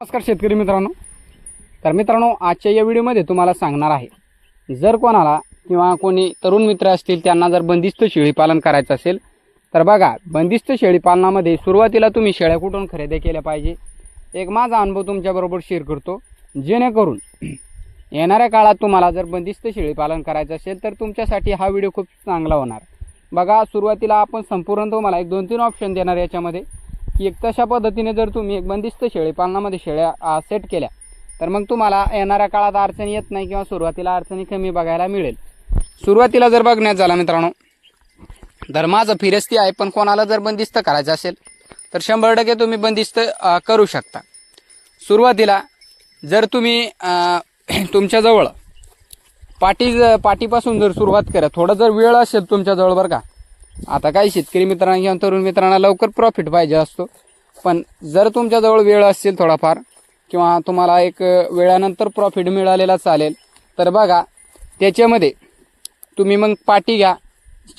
नमस्कार शेतकरी मित्रांनो. तर मित्रांनो, आजच्या या व्हिडिओमध्ये तुम्हाला सांगणार आहे, जर कोणाला किंवा कोणी तरुण मित्र असतील त्यांना जर बंदिस्त शेळी पालन करायचं असेल तर बघा, बंदिस्त शेळी पालनामध्ये सुरुवातीला तुम्ही शेळ्या कुठून खरेदी केल्या पाहिजे एक माझा अनुभव तुमच्याबरोबर शेअर करतो, जेणेकरून येणाऱ्या काळात तुम्हाला जर बंदिस्त शेळी पालन करायचं असेल तर तुमच्यासाठी हा व्हिडिओ खूप चांगला होणार. बघा, सुरुवातीला आपण संपूर्ण तुम्हाला एक 2-3 ऑप्शन देणार याच्यामध्ये की एक तशा पद्धतीने जर तुम्ही एक बंदिस्त शेळी पालनामध्ये शेळ्या सेट केल्या तर मग तुम्हाला येणाऱ्या काळात अडचणी येत नाही किंवा सुरुवातीला अडचणी कमी बघायला मिळेल. सुरुवातीला जर बघण्यात झाला मित्रांनो, तर माझं फिरस्ती आहे, पण कोणाला जर बंदिस्त करायचं असेल तर 100% तुम्ही बंदिस्त करू शकता. सुरुवातीला जर तुम्ही तुमच्याजवळ पाटीपासून जर सुरुवात करा, थोडा जर वेळ असेल तुमच्याजवळ बरं का. आता काही शेतकरी मित्रांना किंवा तरुण मित्रांना लवकर प्रॉफिट पाहिजे असतो, पण जर तुमच्याजवळ वेळ असेल थोडाफार किंवा तुम्हाला एक वेळानंतर प्रॉफिट मिळालेला चालेल तर बघा, त्याच्यामध्ये तुम्ही मग पाटी घ्या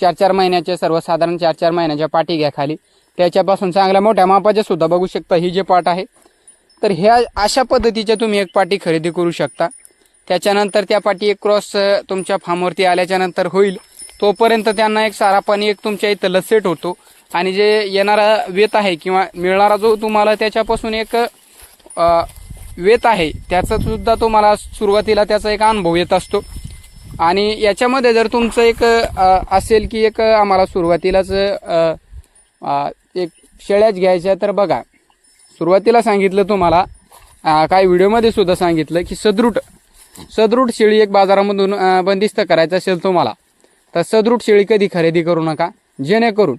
4-4 महिन्याच्या, सर्वसाधारण 4-4 महिन्याच्या पाटी घ्या खाली. त्याच्यापासून चांगल्या मोठ्या मापाच्या सुद्धा बघू शकता, ही जे पाट आहे तर ह्या अशा पद्धतीच्या तुम्ही एक पाटी खरेदी करू शकता. त्याच्यानंतर त्या पाटी एक क्रॉस तुमच्या फार्मवरती आल्याच्यानंतर होईल, तोपर्यंत त्यांना एक सारा पाणी एक तुमच्या इथं सेट होतो आणि जे येणारा वेत आहे किंवा मिळणारा जो तुम्हाला त्याच्यापासून एक वेत आहे त्याचा सुद्धा तुम्हाला सुरुवातीला त्याचा एक अनुभव येत असतो. आणि याच्यामध्ये जर तुमचं एक असेल की एक आम्हाला सुरुवातीलाच एक शेळ्याच घ्यायच्या, तर बघा, सुरुवातीला सांगितलं तुम्हाला काही व्हिडिओमध्ये सुद्धा सांगितलं की सदृढ शेळी एक बाजारामधून बंदिस्त करायचं असेल तुम्हाला तर सदृढ शेळी कधी खरेदी करू नका, जेणेकरून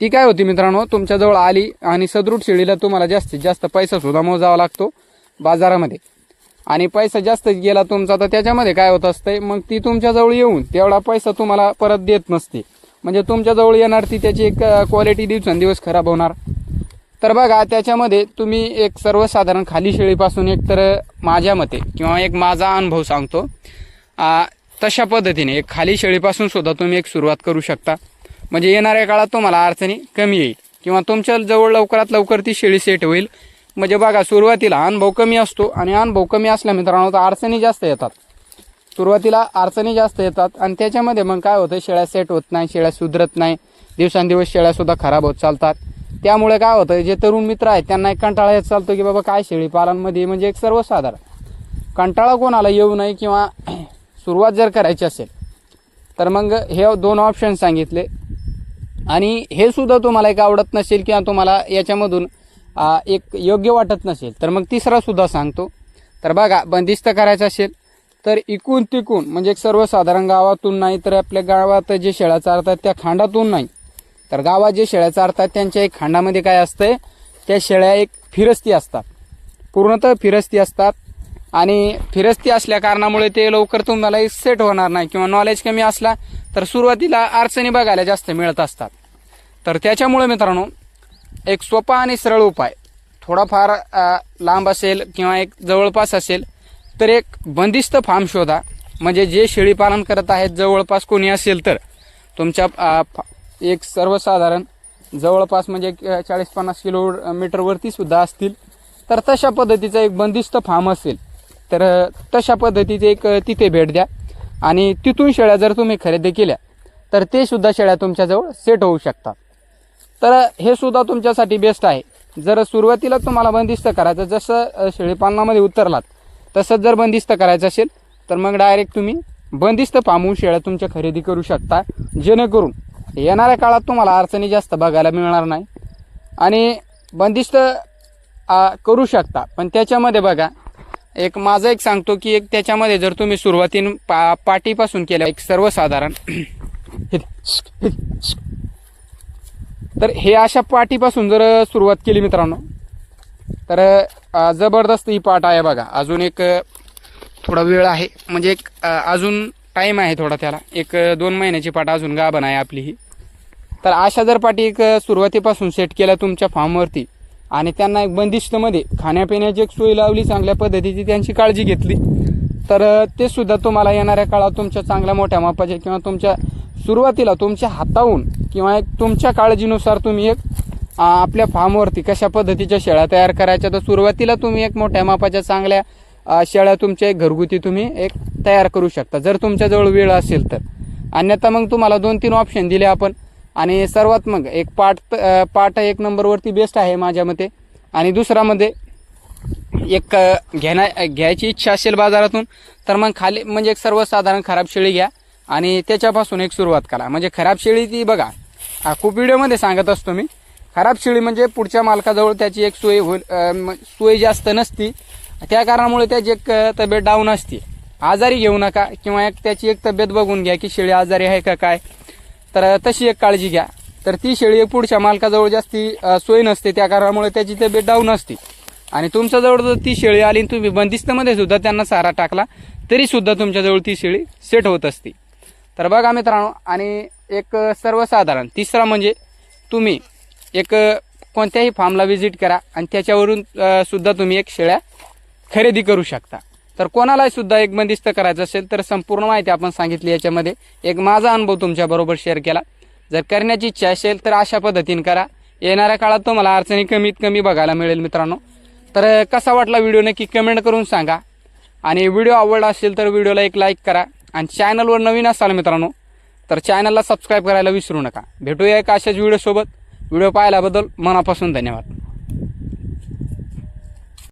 ती काय होती मित्रांनो, तुमच्याजवळ आली आणि सदृढ शेळीला तुम्हाला जास्तीत जास्त पैसा सुद्धा मोजावा लागतो बाजारामध्ये, आणि पैसा जास्त गेला तुमचा तर त्याच्यामध्ये काय होत असतंय, मग ती तुमच्याजवळ येऊन तेवढा पैसा तुम्हाला परत देत नसते. म्हणजे तुमच्याजवळ येणार ती त्याची एक क्वालिटी दिवसेंदिवस खराब होणार. तर बघा, त्याच्यामध्ये तुम्ही एक सर्वसाधारण खाली शेळीपासून एक तर माझ्या मते किंवा एक माझा अनुभव सांगतो, तशा पद्धतीने एक खाली शेळीपासून सुद्धा तुम्ही एक सुरुवात करू शकता. म्हणजे येणाऱ्या काळात तुम्हाला अडचणी कमी येईल किंवा तुमच्या जवळ लवकरात लवकर ती शेळी सेट होईल. म्हणजे बघा, सुरुवातीला अनुभव कमी असतो आणि अनुभव कमी असल्या मित्रांनो तर अडचणी जास्त येतात. सुरुवातीला अडचणी जास्त येतात आणि त्याच्यामध्ये मग काय होतं, शेळ्या सेट होत नाही, शेळ्या सुधरत नाही, दिवसांदिवस शेळ्यासुद्धा खराब होत चालतात. त्यामुळे काय होतं, जे तरुण मित्र आहेत त्यांना एक कंटाळा येत चालतो की बाबा काय शेळी पालनमध्ये म्हणजे एक सर्वसाधारण कंटाळा कोणाला येऊ नये किंवा सुरुवात जर करायची असेल तर मग हे 2 ऑप्शन सांगितले. आणि हे सुद्धा तुम्हाला एक आवडत नसेल किंवा तुम्हाला याच्यामधून एक योग्य वाटत नसेल तर मग तिसरा सुद्धा सांगतो. तर बघा, बंदिस्त करायचं असेल तर इकून तिकून म्हणजे एक सर्वसाधारण गावातून नाही तर आपल्या गावात जे शेळ्या चारतात त्या खांडातून नाही, तर गावात जे शेळ्या चारतात त्यांच्या एक खांडामध्ये काय असतंय, त्या शेळ्या एक फिरस्ती असतात, पूर्णतः फिरस्ती असतात. आणि फिरस्ती असल्या कारणामुळे ते लवकर तुम्हाला सेट होणार नाही किंवा नॉलेज कमी असला तर सुरुवातीला अडचणी बघायला जास्त मिळत असतात. तर त्याच्यामुळे मित्रांनो, एक सोपा आणि सरळ उपाय, थोडाफार लांब असेल किंवा एक जवळपास असेल तर एक बंदिस्त फार्म शोधा. म्हणजे जे शेळी पालन करत आहेत जवळपास कोणी असेल तर तुमच्या एक सर्वसाधारण जवळपास म्हणजे 40-50 किलोमीटरवरती सुद्धा असतील तर तशा पद्धतीचा एक बंदिस्त फार्म असेल तर तशा पद्धतीचे एक तिथे भेट द्या आणि तिथून शेळ्या जर तुम्ही खरेदी केल्या तर ते सुद्धा शेळ्या तुमच्याजवळ सेट होऊ शकतात. तर हे सुद्धा तुमच्यासाठी बेस्ट आहे. जर सुरुवातीला तुम्हाला बंदिस्त करायचं, जसं शेळीपालनामध्ये उतरलात तसंच जर बंदिस्त करायचं असेल तर मग डायरेक्ट तुम्ही बंदिस्त फार्महून शेळ्या तुमच्या खरेदी करू शकता, जेणेकरून येणाऱ्या काळात तुम्हाला अडचणी जास्त बघायला मिळणार नाही. आणि बंदिस्त करू शकता, पण त्याच्यामध्ये बघा, एक माझं एक सांगतो की एक त्याच्यामध्ये जर तुम्ही सुरुवातीन पाटीपासून केल्या एक सर्वसाधारण तर हे अशा पाटीपासून जर सुरुवात केली मित्रांनो तर जबरदस्त ही पाट आहे. बघा, अजून एक थोडा वेळ आहे, म्हणजे एक अजून टाईम आहे थोडा, त्याला एक 2 महिन्याची पाट अजून गाभण आहे आपली ही. तर अशा जर पाटी एक सुरुवातीपासून सेट केल्या तुमच्या फार्मवरती आणि त्यांना एक बंदिस्तमध्ये खाण्यापिण्याची एक सोय लावली, चांगल्या पद्धतीची त्यांची काळजी घेतली तर ते सुद्धा तुम्हाला येणाऱ्या काळात तुमच्या चांगल्या मोठ्या मापाचे किंवा तुमच्या सुरुवातीला तुमच्या हाताहून किंवा एक तुमच्या काळजीनुसार तुम्ही एक आपल्या फार्मवरती कशा पद्धतीच्या शेळ्या तयार करायच्या, तर सुरुवातीला तुम्ही एक मोठ्या मापाच्या चांगल्या शेळ्या तुमच्या एक घरगुती तुम्ही एक तयार करू शकता जर तुमच्याजवळ वेळ असेल तर. अन्यथा मग तुम्हाला 2-3 ऑप्शन दिले आपण. आणि सर्वात मग एक पाट 1 नंबरवरती बेस्ट आहे माझ्या मते. आणि दुसरामध्ये एक घ्यायची इच्छा असेल बाजारातून तर मग खाली म्हणजे एक सर्वसाधारण खराब शेळी घ्या आणि त्याच्यापासून एक सुरुवात करा. म्हणजे खराब शेळी ती बघा, खूप व्हिडिओमध्ये सांगत असतो मी, खराब शेळी म्हणजे पुढच्या मालकाजवळ त्याची एक सोय होईल, सोय जास्त नसती, त्या कारणामुळे त्याची एक तब्येत डाऊन असते. आजारी घेऊ नका किंवा एक त्याची एक तब्येत बघून घ्या की शेळी आजारी आहे का काय, तर तशी एक काळजी घ्या. तर ती शेळी पुढच्या मालकाजवळ जास्ती सोय नसते, त्या कारणामुळे त्याची तब्येत डाऊन असते. आणि तुमच्याजवळ जर ती शेळी आली आणि तुम्ही बंदिस्तमध्ये सुद्धा त्यांना चारा टाकला तरी सुद्धा तुमच्याजवळ ती शेळी सेट होत असते. तर बघा मित्रांनो, आणि एक सर्वसाधारण तिसरा म्हणजे तुम्ही एक कोणत्याही फार्मला व्हिजिट करा आणि त्याच्यावरून सुद्धा तुम्ही एक शेळ्या खरेदी करू शकता. तर कोणालाही सुद्धा एक बंदिस्त करायचं असेल तर संपूर्ण माहिती आपण सांगितली, याच्यामध्ये एक माझा अनुभव तुमच्याबरोबर शेअर केला. जर करण्याची इच्छा असेल तर अशा पद्धतीने करा. येणाऱ्या काळात तुम्हाला अडचणी कमीत कमी बघायला मिळेल मित्रांनो. तर कसा वाटला व्हिडिओ नक्की कमेंट करून सांगा. आणि व्हिडिओ आवडला असेल तर व्हिडिओला एक लाईक करा. आणि चॅनलवर नवीन असाल मित्रांनो तर चॅनलला सबस्क्राईब करायला विसरू नका. भेटूया एक अशाच व्हिडिओसोबत. व्हिडिओ पाहिल्याबद्दल मनापासून धन्यवाद.